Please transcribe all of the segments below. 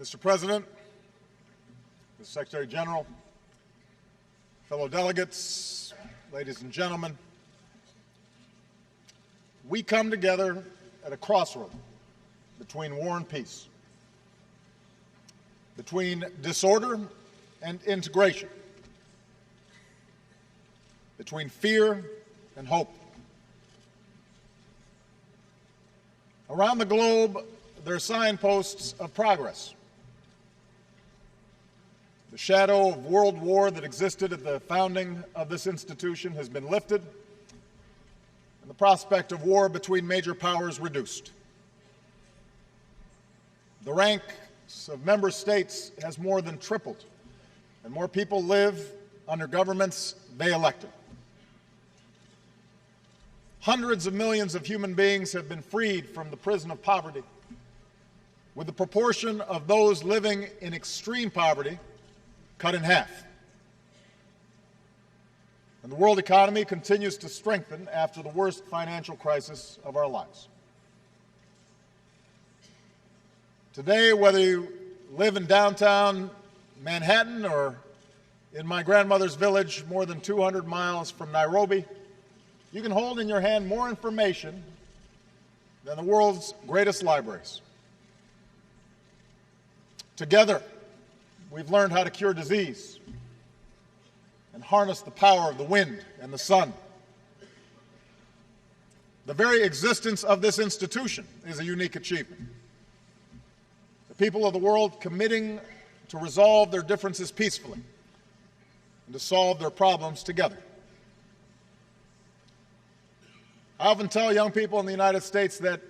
Mr. President, Mr. Secretary General, fellow delegates, ladies and gentlemen, we come together at a crossroad between war and peace, between disorder and integration, between fear and hope. Around the globe, there are signposts of progress. The shadow of world war that existed at the founding of this institution has been lifted, and the prospect of war between major powers reduced. The ranks of member states has more than tripled, and more people live under governments they elected. Hundreds of millions of human beings have been freed from the prison of poverty, with the proportion of those living in extreme poverty cut in half. And the world economy continues to strengthen after the worst financial crisis of our lives. Today, whether you live in downtown Manhattan or in my grandmother's village more than 200 miles from Nairobi, you can hold in your hand more information than the world's greatest libraries. Together, we've learned how to cure disease and harness the power of the wind and the sun. The very existence of this institution is a unique achievement. The people of the world committing to resolve their differences peacefully and to solve their problems together. I often tell young people in the United States that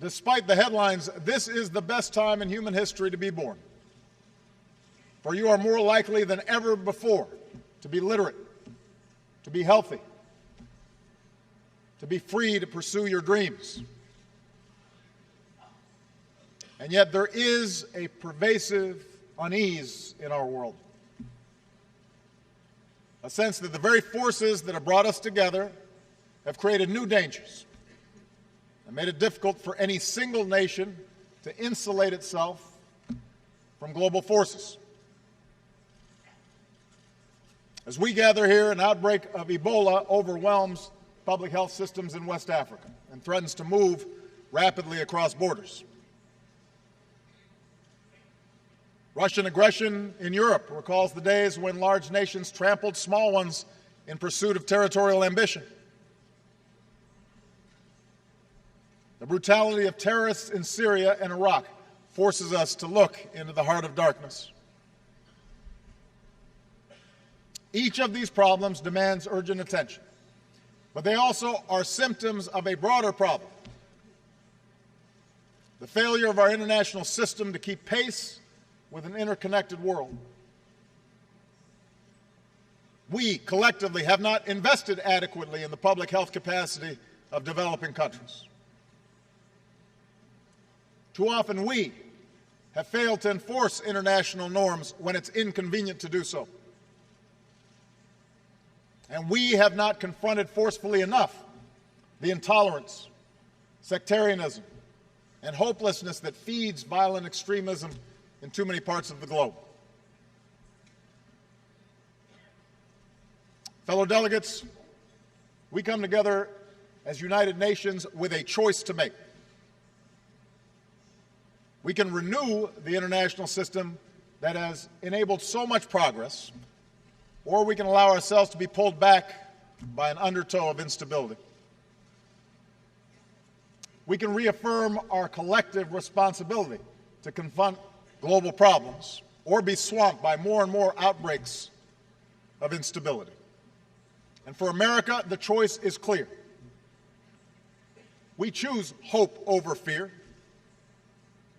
despite the headlines, this is the best time in human history to be born. For you are more likely than ever before to be literate, to be healthy, to be free to pursue your dreams. And yet there is a pervasive unease in our world. A sense that the very forces that have brought us together have created new dangers and made it difficult for any single nation to insulate itself from global forces. As we gather here, an outbreak of Ebola overwhelms public health systems in West Africa and threatens to move rapidly across borders. Russian aggression in Europe recalls the days when large nations trampled small ones in pursuit of territorial ambition. The brutality of terrorists in Syria and Iraq forces us to look into the heart of darkness. Each of these problems demands urgent attention, but they also are symptoms of a broader problem: the failure of our international system to keep pace with an interconnected world. We collectively have not invested adequately in the public health capacity of developing countries. Too often we have failed to enforce international norms when it's inconvenient to do so. And we have not confronted forcefully enough the intolerance, sectarianism, and hopelessness that feeds violent extremism in too many parts of the globe. Fellow delegates, we come together as United Nations with a choice to make. We can renew the international system that has enabled so much progress, or we can allow ourselves to be pulled back by an undertow of instability. We can reaffirm our collective responsibility to confront global problems, or be swamped by more and more outbreaks of instability. And for America, the choice is clear. We choose hope over fear.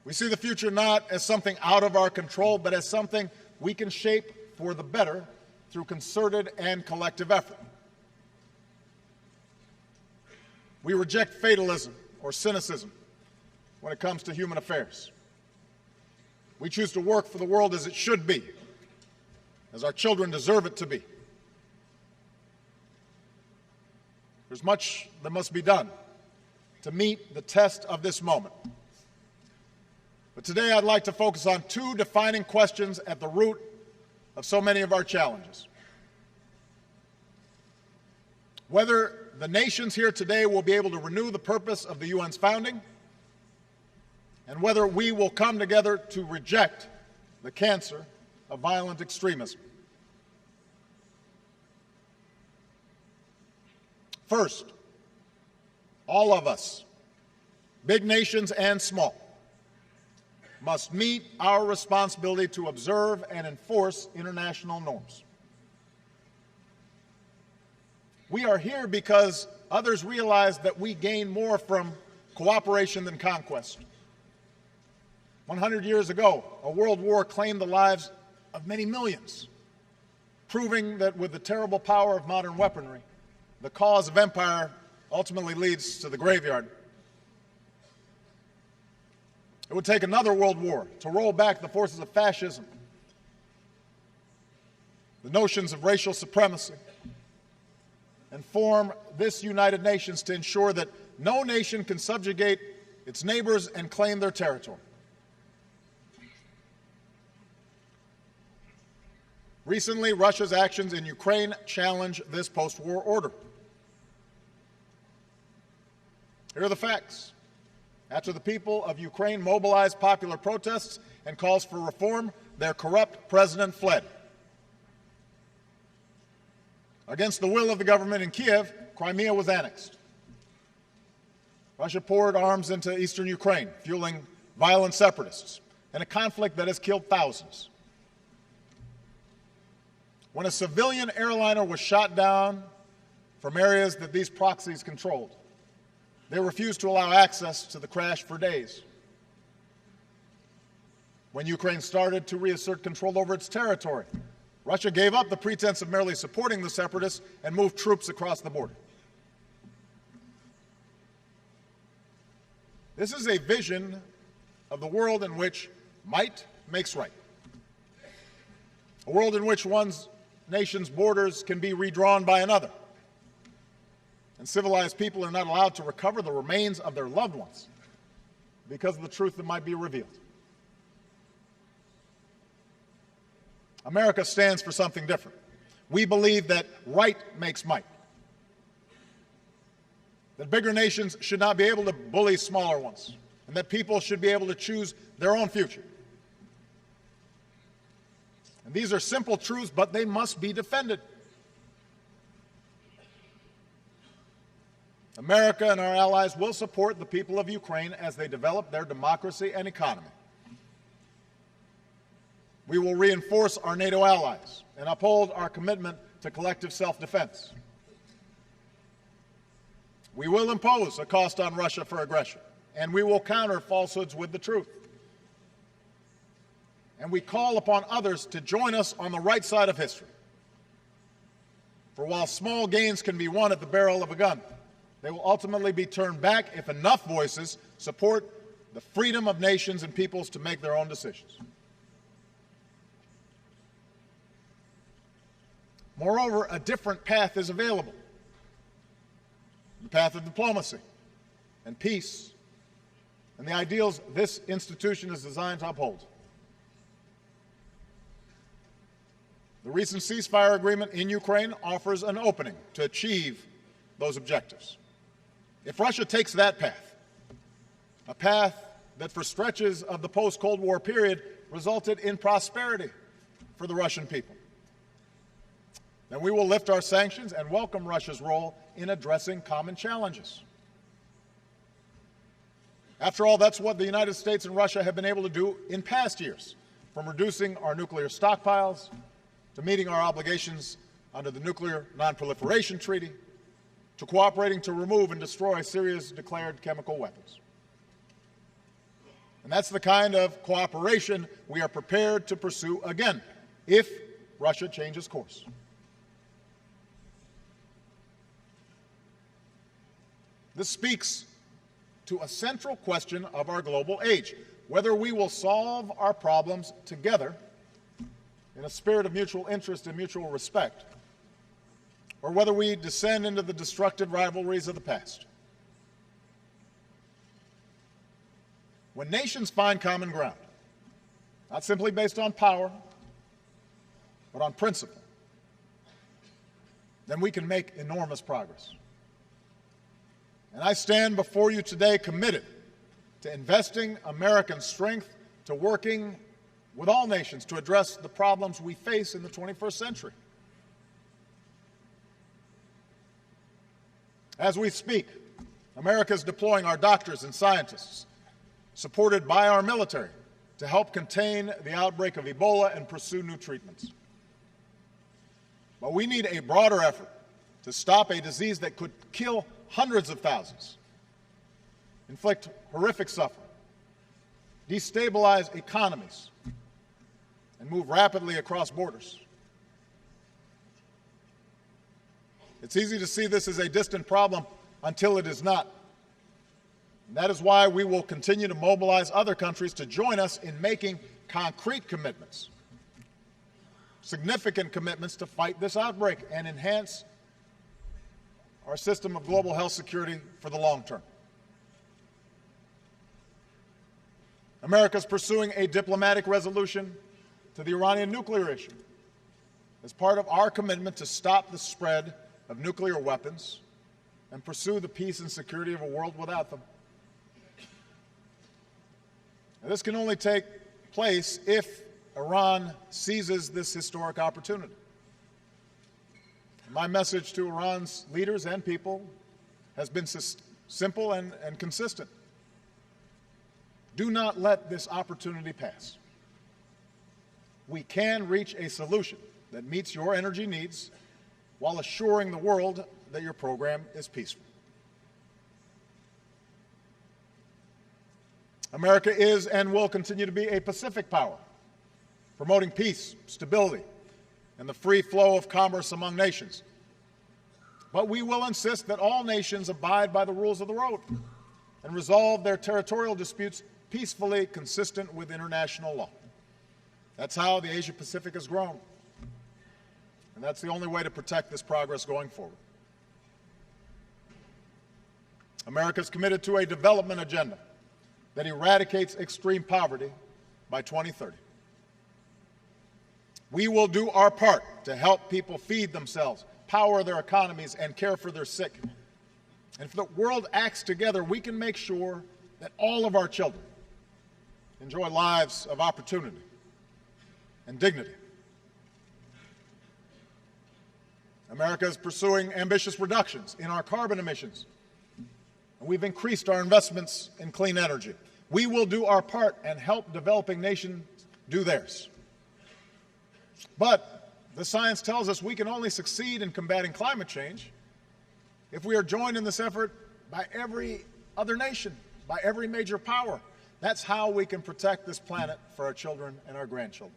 We see the future not as something out of our control, but as something we can shape for the better through concerted and collective effort. We reject fatalism or cynicism when it comes to human affairs. We choose to work for the world as it should be, as our children deserve it to be. There's much that must be done to meet the test of this moment. But today I'd like to focus on two defining questions at the root of so many of our challenges. Whether the nations here today will be able to renew the purpose of the UN's founding, and whether we will come together to reject the cancer of violent extremism. First, all of us, big nations and small, must meet our responsibility to observe and enforce international norms. We are here because others realize that we gain more from cooperation than conquest. 100 years ago, a world war claimed the lives of many millions, proving that with the terrible power of modern weaponry, the cause of empire ultimately leads to the graveyard. It would take another world war to roll back the forces of fascism, the notions of racial supremacy, and form this United Nations to ensure that no nation can subjugate its neighbors and claim their territory. Recently, Russia's actions in Ukraine challenge this post-war order. Here are the facts. After the people of Ukraine mobilized popular protests and calls for reform, their corrupt president fled. Against the will of the government in Kiev, Crimea was annexed. Russia poured arms into eastern Ukraine, fueling violent separatists, and a conflict that has killed thousands. When a civilian airliner was shot down from areas that these proxies controlled, they refused to allow access to the crash for days. When Ukraine started to reassert control over its territory, Russia gave up the pretense of merely supporting the separatists and moved troops across the border. This is a vision of the world in which might makes right. A world in which one's nation's borders can be redrawn by another, and civilized people are not allowed to recover the remains of their loved ones because of the truth that might be revealed. America stands for something different. We believe that right makes might, that bigger nations should not be able to bully smaller ones, and that people should be able to choose their own future. And these are simple truths, but they must be defended. America and our allies will support the people of Ukraine as they develop their democracy and economy. We will reinforce our NATO allies and uphold our commitment to collective self-defense. We will impose a cost on Russia for aggression, and we will counter falsehoods with the truth. And we call upon others to join us on the right side of history. For while small gains can be won at the barrel of a gun, they will ultimately be turned back if enough voices support the freedom of nations and peoples to make their own decisions. Moreover, a different path is available. The path of diplomacy and peace and the ideals this institution is designed to uphold. The recent ceasefire agreement in Ukraine offers an opening to achieve those objectives. If Russia takes that path, a path that for stretches of the post-Cold War period resulted in prosperity for the Russian people, then we will lift our sanctions and welcome Russia's role in addressing common challenges. After all, that's what the United States and Russia have been able to do in past years, from reducing our nuclear stockpiles to meeting our obligations under the Nuclear Non-Proliferation Treaty, to cooperating to remove and destroy Syria's declared chemical weapons. And that's the kind of cooperation we are prepared to pursue again, if Russia changes course. This speaks to a central question of our global age, whether we will solve our problems together in a spirit of mutual interest and mutual respect, or whether we descend into the destructive rivalries of the past. when nations find common ground, not simply based on power, but on principle, then we can make enormous progress. And I stand before you today committed to investing American strength, to working with all nations to address the problems we face in the 21st century. As we speak, America is deploying our doctors and scientists, supported by our military, to help contain the outbreak of Ebola and pursue new treatments. But we need a broader effort to stop a disease that could kill hundreds of thousands, inflict horrific suffering, destabilize economies, and move rapidly across borders. It's easy to see this as a distant problem until it is not. And that is why we will continue to mobilize other countries to join us in making concrete commitments, significant commitments to fight this outbreak and enhance our system of global health security for the long term. America is pursuing a diplomatic resolution to the Iranian nuclear issue as part of our commitment to stop the spread of nuclear weapons and pursue the peace and security of a world without them. Now, this can only take place if Iran seizes this historic opportunity. My message to Iran's leaders and people has been simple and consistent. Do not let this opportunity pass. We can reach a solution that meets your energy needs while assuring the world that your program is peaceful. America is and will continue to be a Pacific power, promoting peace, stability, and the free flow of commerce among nations. But we will insist that all nations abide by the rules of the road and resolve their territorial disputes peacefully, consistent with international law. That's how the Asia-Pacific has grown. And that's the only way to protect this progress going forward. America is committed to a development agenda that eradicates extreme poverty by 2030. We will do our part to help people feed themselves, power their economies, and care for their sick. And if the world acts together, we can make sure that all of our children enjoy lives of opportunity and dignity. America is pursuing ambitious reductions in our carbon emissions, and we've increased our investments in clean energy. We will do our part and help developing nations do theirs. But the science tells us we can only succeed in combating climate change if we are joined in this effort by every other nation, by every major power. That's how we can protect this planet for our children and our grandchildren.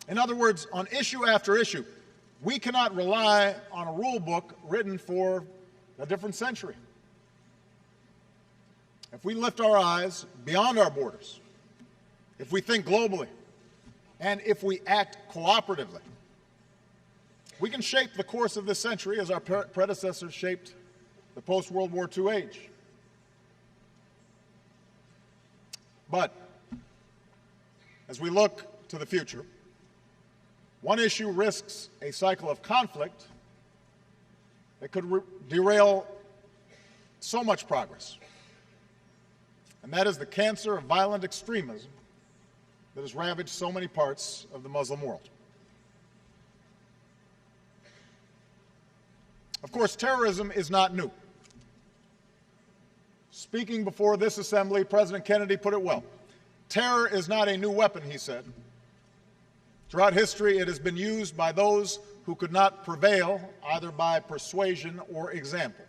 In other words, on issue after issue, we cannot rely on a rule book written for a different century. If we lift our eyes beyond our borders, if we think globally, and if we act cooperatively, we can shape the course of this century as our predecessors shaped the post-World War II age. But as we look to the future, one issue risks a cycle of conflict that could derail so much progress, and that is the cancer of violent extremism that has ravaged so many parts of the Muslim world. Of course, terrorism is not new. Speaking before this assembly, President Kennedy put it well. Terror is not a new weapon, he said. Throughout history, it has been used by those who could not prevail either by persuasion or example.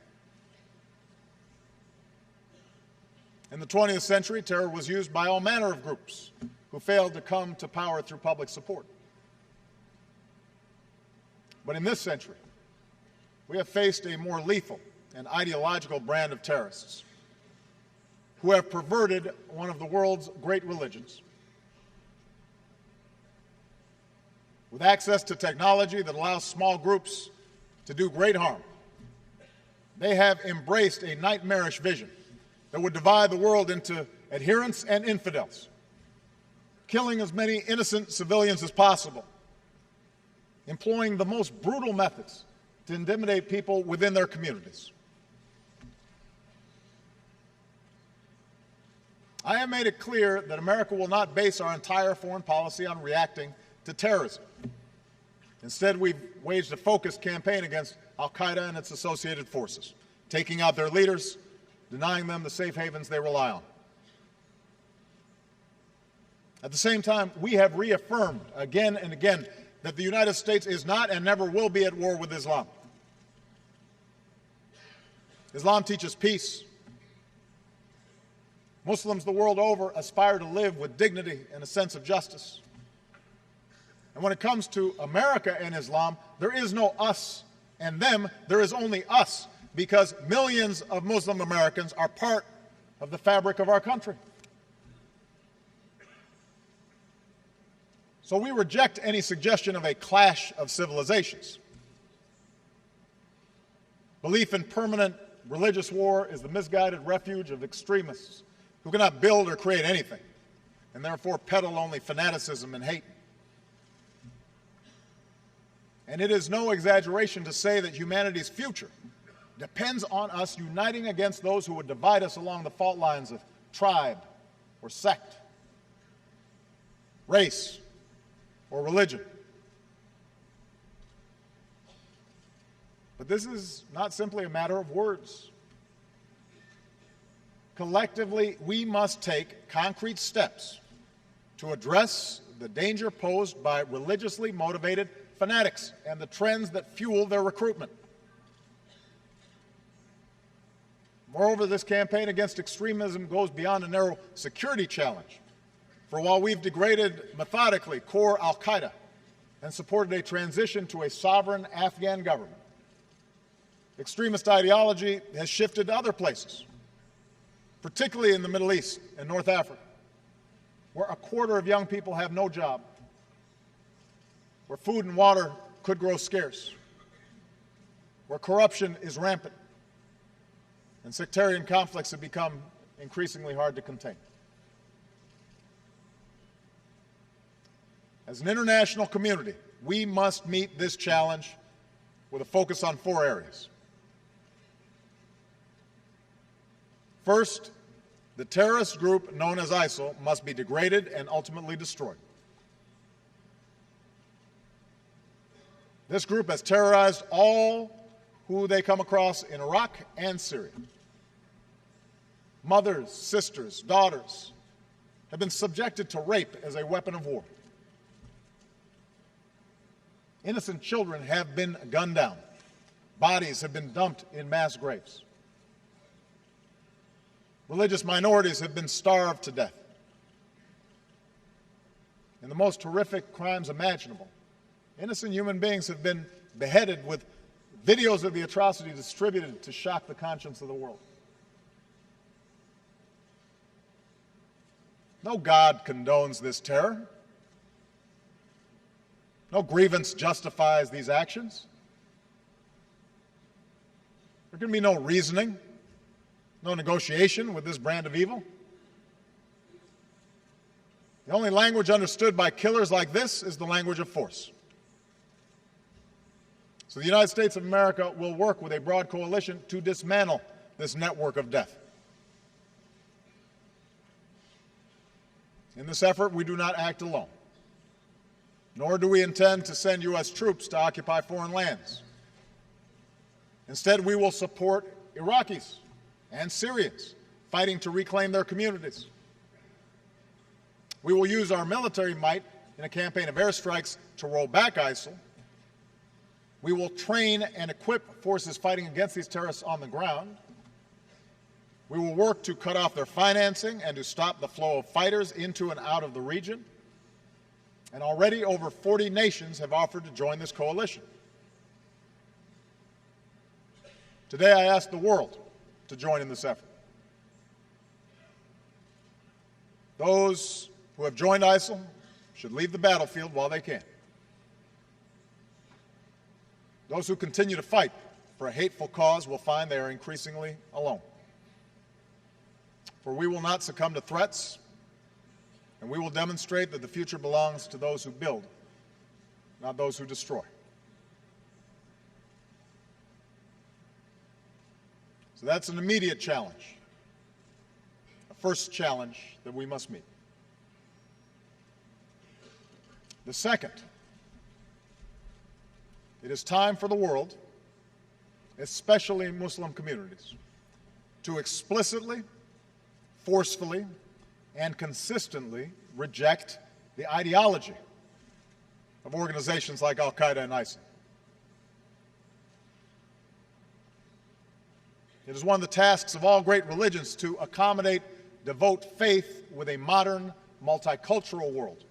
In the 20th century, terror was used by all manner of groups who failed to come to power through public support. But in this century, we have faced a more lethal and ideological brand of terrorists who have perverted one of the world's great religions. With access to technology that allows small groups to do great harm, they have embraced a nightmarish vision that would divide the world into adherents and infidels, killing as many innocent civilians as possible, employing the most brutal methods to intimidate people within their communities. I have made it clear that America will not base our entire foreign policy on reacting to terrorism. Instead, we've waged a focused campaign against al-Qaeda and its associated forces, taking out their leaders, denying them the safe havens they rely on. At the same time, we have reaffirmed again and again that the United States is not and never will be at war with Islam. Islam teaches peace. Muslims the world over aspire to live with dignity and a sense of justice. And when it comes to America and Islam, there is no us and them, there is only us, because millions of Muslim Americans are part of the fabric of our country. So we reject any suggestion of a clash of civilizations. Belief in permanent religious war is the misguided refuge of extremists who cannot build or create anything, and therefore peddle only fanaticism and hate. And it is no exaggeration to say that humanity's future depends on us uniting against those who would divide us along the fault lines of tribe or sect, race or religion. But this is not simply a matter of words. Collectively, we must take concrete steps to address the danger posed by religiously motivated fanatics and the trends that fuel their recruitment. Moreover, this campaign against extremism goes beyond a narrow security challenge. For while we've degraded methodically core al-Qaeda and supported a transition to a sovereign Afghan government, extremist ideology has shifted to other places, particularly in the Middle East and North Africa, where a quarter of young people have no job, where food and water could grow scarce, where corruption is rampant, and sectarian conflicts have become increasingly hard to contain. As an international community, we must meet this challenge with a focus on 4 areas. First, the terrorist group known as ISIL must be degraded and ultimately destroyed. This group has terrorized all who they come across in Iraq and Syria. Mothers, sisters, daughters have been subjected to rape as a weapon of war. Innocent children have been gunned down. Bodies have been dumped in mass graves. Religious minorities have been starved to death. And the most horrific crimes imaginable. Innocent human beings have been beheaded with videos of the atrocity distributed to shock the conscience of the world. No God condones this terror. No grievance justifies these actions. There can be no reasoning, no negotiation with this brand of evil. The only language understood by killers like this is the language of force. So the United States of America will work with a broad coalition to dismantle this network of death. In this effort, we do not act alone, nor do we intend to send U.S. troops to occupy foreign lands. Instead, we will support Iraqis and Syrians fighting to reclaim their communities. We will use our military might in a campaign of airstrikes to roll back ISIL. We will train and equip forces fighting against these terrorists on the ground. We will work to cut off their financing and to stop the flow of fighters into and out of the region. And already over 40 nations have offered to join this coalition. Today I ask the world to join in this effort. Those who have joined ISIL should leave the battlefield while they can. Those who continue to fight for a hateful cause will find they are increasingly alone. for we will not succumb to threats, and we will demonstrate that the future belongs to those who build, not those who destroy. So that's an immediate challenge, a first challenge that we must meet. The second, it is time for the world, especially Muslim communities, to explicitly, forcefully, and consistently reject the ideology of organizations like Al-Qaeda and ISIL. It is one of the tasks of all great religions to accommodate, devote faith with a modern, multicultural world.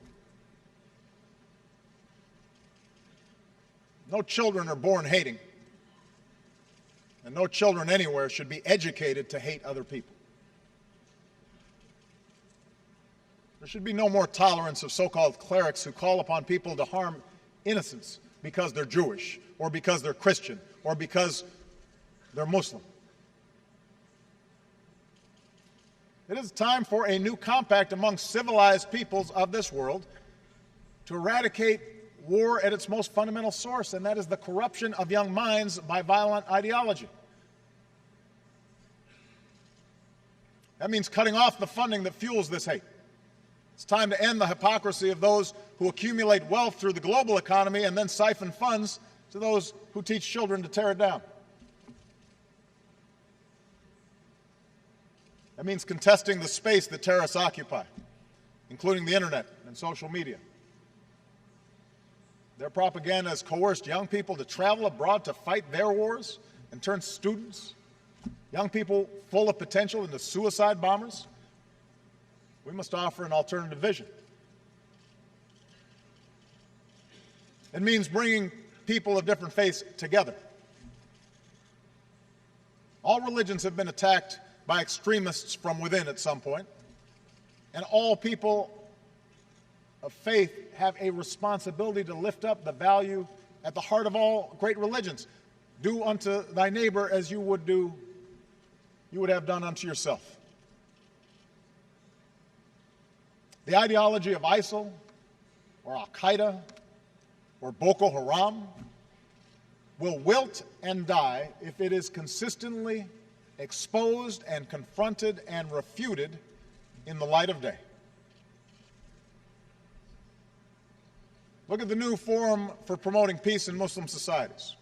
No children are born hating, and no children anywhere should be educated to hate other people. There should be no more tolerance of so-called clerics who call upon people to harm innocents because they're Jewish, or because they're Christian, or because they're Muslim. It is time for a new compact among civilized peoples of this world to eradicate war at its most fundamental source, and that is the corruption of young minds by violent ideology. That means cutting off the funding that fuels this hate. It's time to end the hypocrisy of those who accumulate wealth through the global economy and then siphon funds to those who teach children to tear it down. That means contesting the space that terrorists occupy, including the internet and social media. Their propaganda has coerced young people to travel abroad to fight their wars and turn students, young people full of potential, into suicide bombers. We must offer an alternative vision. It means bringing people of different faiths together. All religions have been attacked by extremists from within at some point, and all people of faith have a responsibility to lift up the value at the heart of all great religions. Do unto thy neighbor as you would have done unto yourself. The ideology of ISIL or Al-Qaeda or Boko Haram will wilt and die if it is consistently exposed and confronted and refuted in the light of day. Look at the new forum for promoting peace in Muslim societies.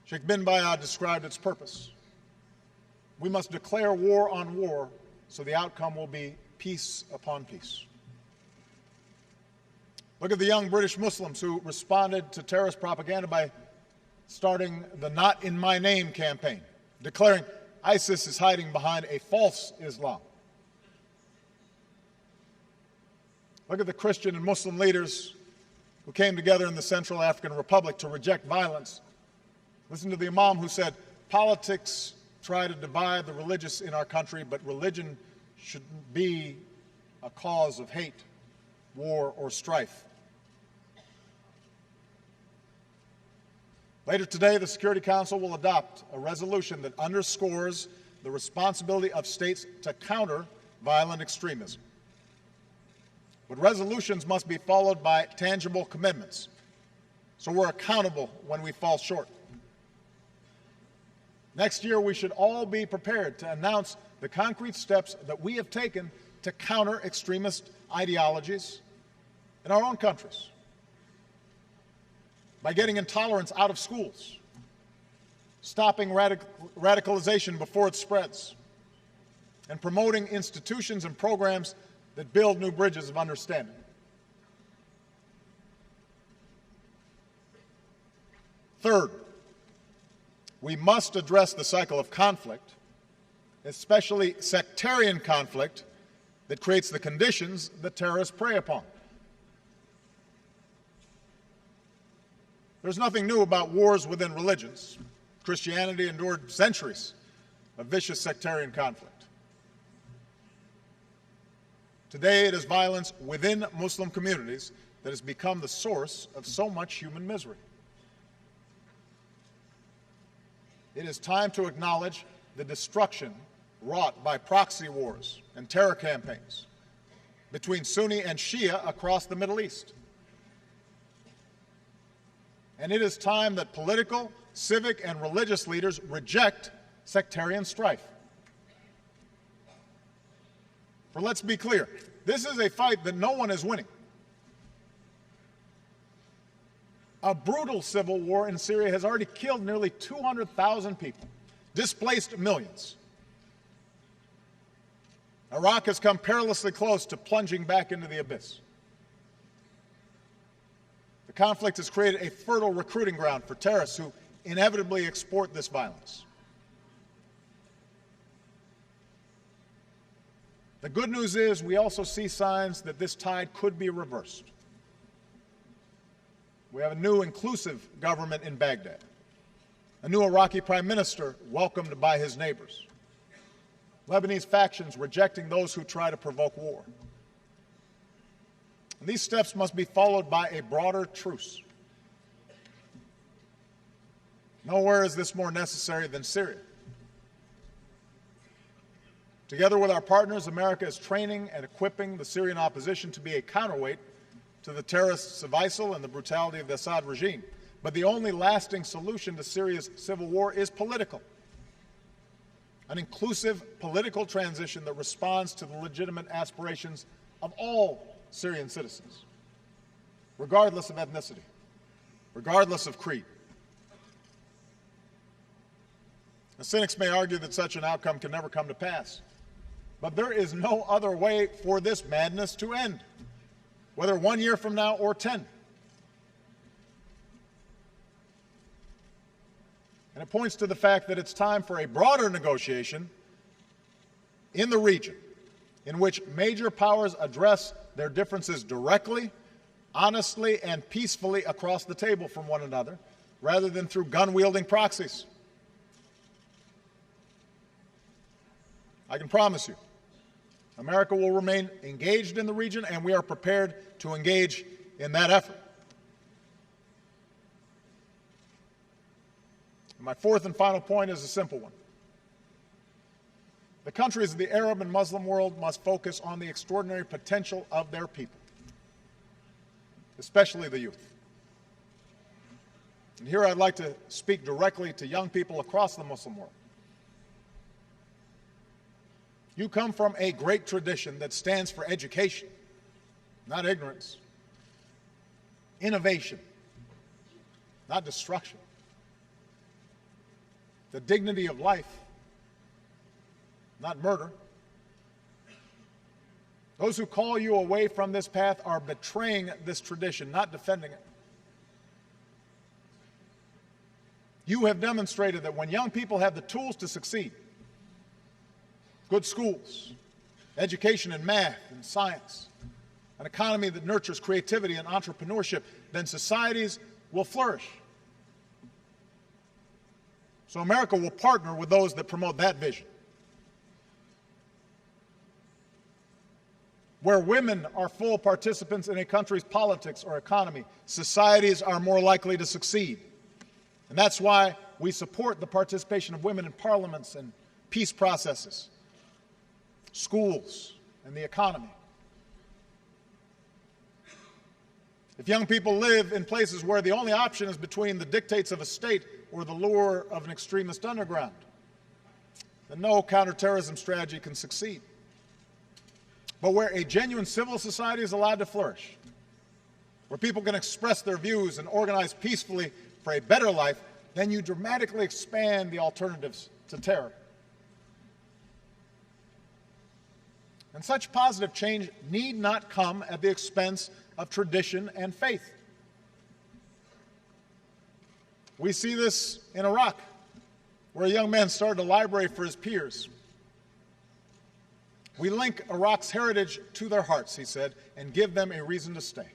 Sheikh bin Bayad described its purpose. We must declare war on war so the outcome will be peace upon peace. Look at the young British Muslims who responded to terrorist propaganda by starting the Not in My Name campaign, declaring ISIS is hiding behind a false Islam. Look at the Christian and Muslim leaders who came together in the Central African Republic to reject violence. Listen to the Imam who said, politics try to divide the religious in our country, but religion shouldn't be a cause of hate, war, or strife. Later today, the Security Council will adopt a resolution that underscores the responsibility of states to counter violent extremism. But resolutions must be followed by tangible commitments, so we're accountable when we fall short. Next year, we should all be prepared to announce the concrete steps that we have taken to counter extremist ideologies in our own countries. By getting intolerance out of schools, stopping radicalization before it spreads, and promoting institutions and programs that build new bridges of understanding. Third, we must address the cycle of conflict, especially sectarian conflict, that creates the conditions that terrorists prey upon. There's nothing new about wars within religions. Christianity endured centuries of vicious sectarian conflict. Today, it is violence within Muslim communities that has become the source of so much human misery. It is time to acknowledge the destruction wrought by proxy wars and terror campaigns between Sunni and Shia across the Middle East. And it is time that political, civic, and religious leaders reject sectarian strife. For let's be clear, this is a fight that no one is winning. A brutal civil war in Syria has already killed nearly 200,000 people, displaced millions. Iraq has come perilously close to plunging back into the abyss. The conflict has created a fertile recruiting ground for terrorists who inevitably export this violence. The good news is we also see signs that this tide could be reversed. We have a new inclusive government in Baghdad, a new Iraqi prime minister welcomed by his neighbors, Lebanese factions rejecting those who try to provoke war. And these steps must be followed by a broader truce. Nowhere is this more necessary than Syria. Together with our partners, America is training and equipping the Syrian opposition to be a counterweight to the terrorists of ISIL and the brutality of the Assad regime. But the only lasting solution to Syria's civil war is political. An inclusive political transition that responds to the legitimate aspirations of all Syrian citizens, regardless of ethnicity, regardless of creed. The cynics may argue that such an outcome can never come to pass, but there is no other way for this madness to end, whether 1 year from now or 10. And it points to the fact that it's time for a broader negotiation in the region in which major powers address their differences directly, honestly, and peacefully across the table from one another, rather than through gun-wielding proxies. I can promise you, America will remain engaged in the region, and we are prepared to engage in that effort. And my fourth and final point is a simple one. The countries of the Arab and Muslim world must focus on the extraordinary potential of their people, especially the youth. And here I'd like to speak directly to young people across the Muslim world. You come from a great tradition that stands for education, not ignorance, innovation, not destruction, the dignity of life, not murder. Those who call you away from this path are betraying this tradition, not defending it. You have demonstrated that when young people have the tools to succeed, good schools, education in math and science, an economy that nurtures creativity and entrepreneurship, then societies will flourish. So America will partner with those that promote that vision. Where women are full participants in a country's politics or economy, societies are more likely to succeed. And that's why we support the participation of women in parliaments and peace processes, schools, and the economy. If young people live in places where the only option is between the dictates of a state or the lure of an extremist underground, then no counterterrorism strategy can succeed. But where a genuine civil society is allowed to flourish, where people can express their views and organize peacefully for a better life, then you dramatically expand the alternatives to terror. And such positive change need not come at the expense of tradition and faith. We see this in Iraq, where a young man started a library for his peers. We link Iraq's heritage to their hearts, he said, and give them a reason to stay.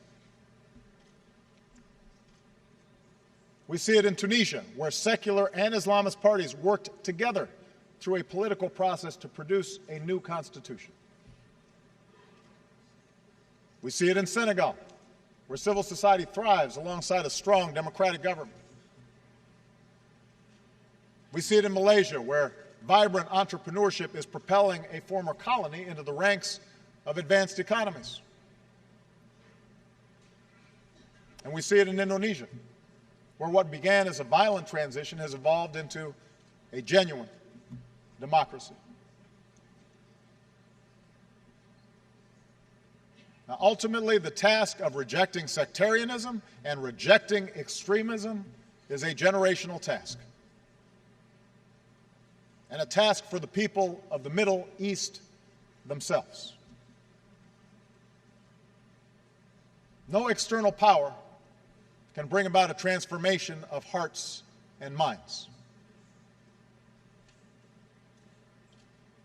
We see it in Tunisia, where secular and Islamist parties worked together through a political process to produce a new constitution. We see it in Senegal, where civil society thrives alongside a strong democratic government. We see it in Malaysia, where vibrant entrepreneurship is propelling a former colony into the ranks of advanced economies. And we see it in Indonesia, where what began as a violent transition has evolved into a genuine democracy. Now, ultimately, the task of rejecting sectarianism and rejecting extremism is a generational task, and a task for the people of the Middle East themselves. No external power can bring about a transformation of hearts and minds.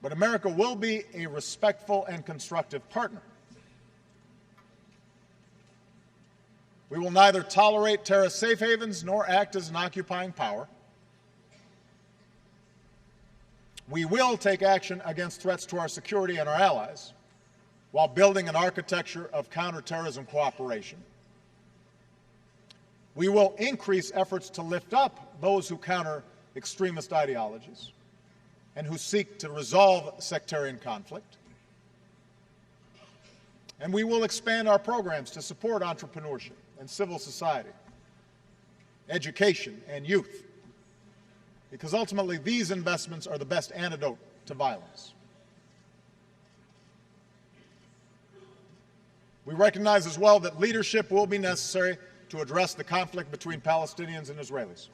But America will be a respectful and constructive partner. We will neither tolerate terrorist safe havens nor act as an occupying power. We will take action against threats to our security and our allies while building an architecture of counterterrorism cooperation. We will increase efforts to lift up those who counter extremist ideologies and who seek to resolve sectarian conflict. And we will expand our programs to support entrepreneurship and civil society, education, and youth, because ultimately these investments are the best antidote to violence. We recognize as well that leadership will be necessary to address the conflict between Palestinians and Israelis.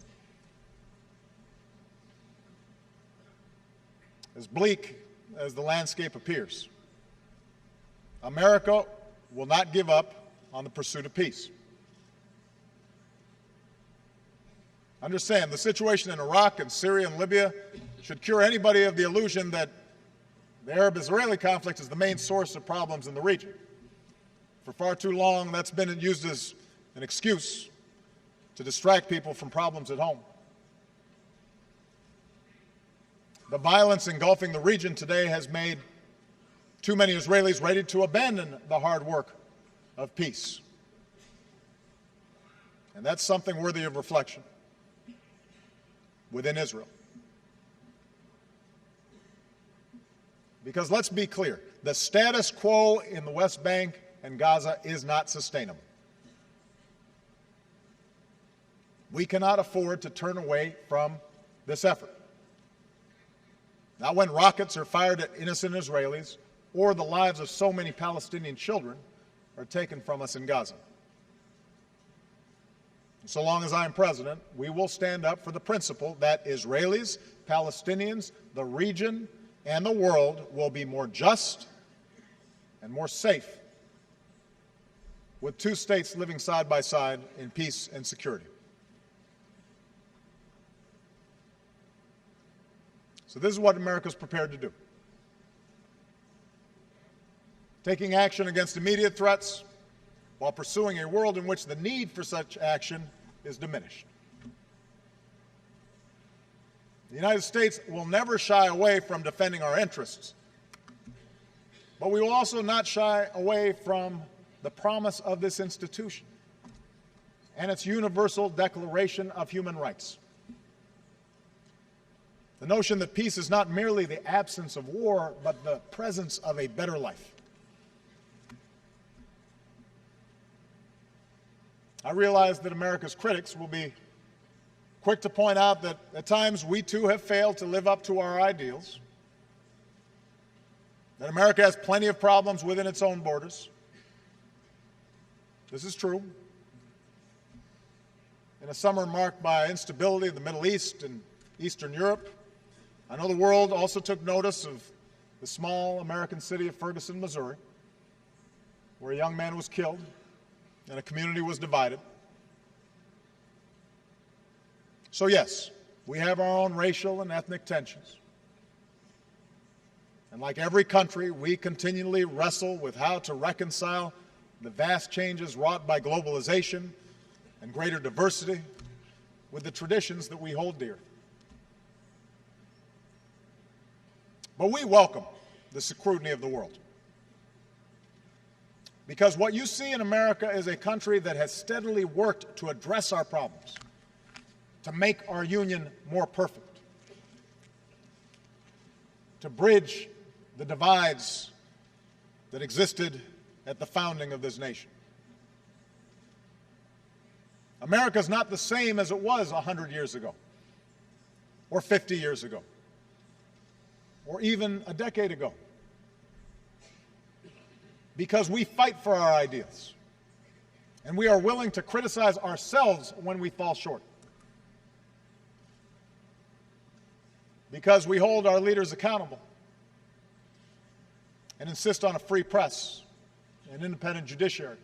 As bleak as the landscape appears, America will not give up on the pursuit of peace. Understand, the situation in Iraq and Syria and Libya should cure anybody of the illusion that the Arab-Israeli conflict is the main source of problems in the region. For far too long, that's been used as an excuse to distract people from problems at home. The violence engulfing the region today has made too many Israelis ready to abandon the hard work of peace. And that's something worthy of reflection within Israel. Because let's be clear, the status quo in the West Bank and Gaza is not sustainable. We cannot afford to turn away from this effort. Not when rockets are fired at innocent Israelis or the lives of so many Palestinian children are taken from us in Gaza. So long as I am president, we will stand up for the principle that Israelis, Palestinians, the region, and the world will be more just and more safe with two states living side by side in peace and security. So this is what America is prepared to do. Taking action against immediate threats while pursuing a world in which the need for such action is diminished. The United States will never shy away from defending our interests, but we will also not shy away from the promise of this institution and its universal Declaration of Human Rights. The notion that peace is not merely the absence of war, but the presence of a better life. I realize that America's critics will be quick to point out that at times we too have failed to live up to our ideals, that America has plenty of problems within its own borders. This is true. In a summer marked by instability in the Middle East and Eastern Europe, I know the world also took notice of the small American city of Ferguson, Missouri, where a young man was killed and a community was divided. So yes, we have our own racial and ethnic tensions. And like every country, we continually wrestle with how to reconcile the vast changes wrought by globalization and greater diversity with the traditions that we hold dear. But we welcome the scrutiny of the world, because what you see in America is a country that has steadily worked to address our problems, to make our union more perfect. to bridge the divides that existed at the founding of this nation. America is not the same as it was 100 years ago, or 50 years ago, or even a decade ago, because we fight for our ideals, and we are willing to criticize ourselves when we fall short, because we hold our leaders accountable and insist on a free press and independent judiciary,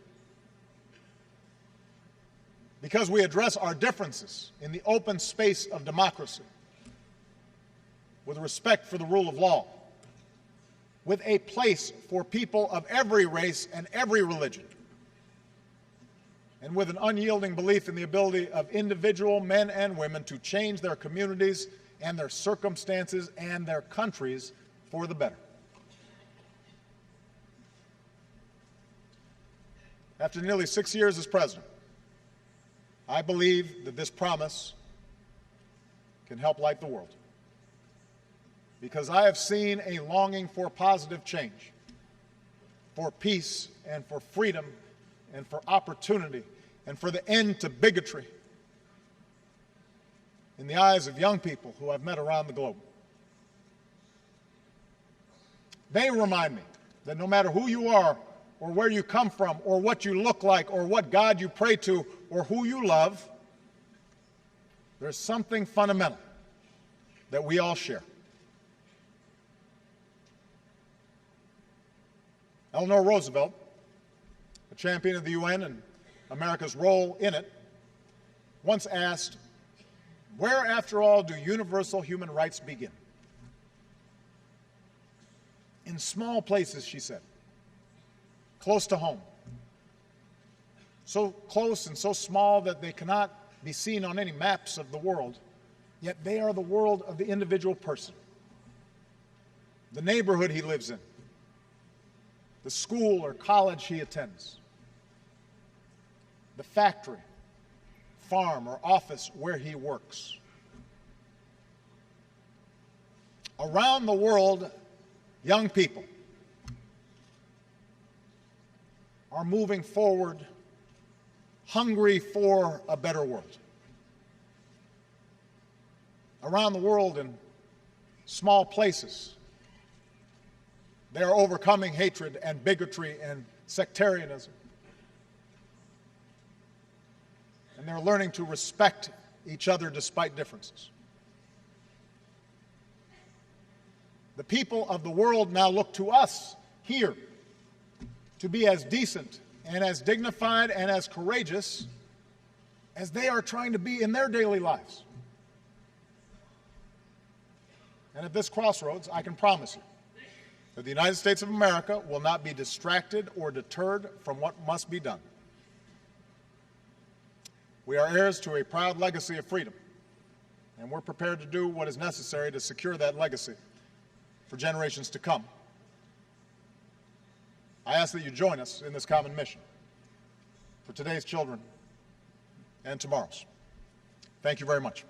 because we address our differences in the open space of democracy with respect for the rule of law, with a place for people of every race and every religion, and with an unyielding belief in the ability of individual men and women to change their communities and their circumstances and their countries for the better. After nearly 6 years as president, I believe that this promise can help light the world, because I have seen a longing for positive change, for peace and for freedom and for opportunity and for the end to bigotry in the eyes of young people who I've met around the globe. They remind me that no matter who you are or where you come from or what you look like or what God you pray to or who you love, there's something fundamental that we all share. Eleanor Roosevelt, a champion of the UN and America's role in it, once asked, "Where, after all, do universal human rights begin?" In small places, she said, close to home. So close and so small that they cannot be seen on any maps of the world, yet they are the world of the individual person, the neighborhood he lives in, the school or college he attends, the factory, farm, or office where he works. Around the world, young people are moving forward, hungry for a better world. Around the world, in small places, they are overcoming hatred and bigotry and sectarianism. And they're learning to respect each other despite differences. The people of the world now look to us here to be as decent and as dignified and as courageous as they are trying to be in their daily lives. And at this crossroads, I can promise you that the United States of America will not be distracted or deterred from what must be done. We are heirs to a proud legacy of freedom, and we're prepared to do what is necessary to secure that legacy for generations to come. I ask that you join us in this common mission for today's children and tomorrow's. Thank you very much.